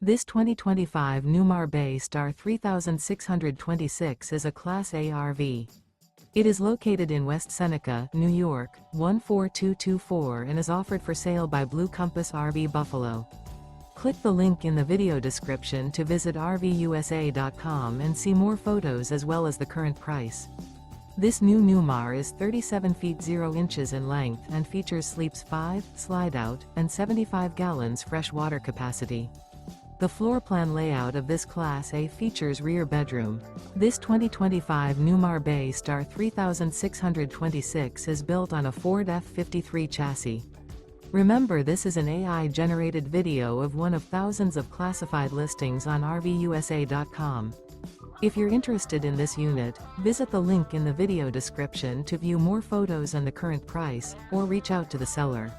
This 2025 Newmar Bay Star 3626 is a Class A RV. It is located in West Seneca, New York, 14224 and is offered for sale by Blue Compass RV Buffalo. Click the link in the video description to visit RVUSA.com and see more photos as well as the current price. This new Newmar is 37 feet 0 inches in length and features sleeps 5, Slideout, and 75 gallons fresh water capacity. The floor plan layout of this Class A features rear bedroom. This 2025 Newmar Bay Star 3626 is built on a Ford F-53 chassis. Remember, this is an AI-generated video of one of thousands of classified listings on RVUSA.com. If you're interested in this unit, visit the link in the video description to view more photos and the current price, or reach out to the seller.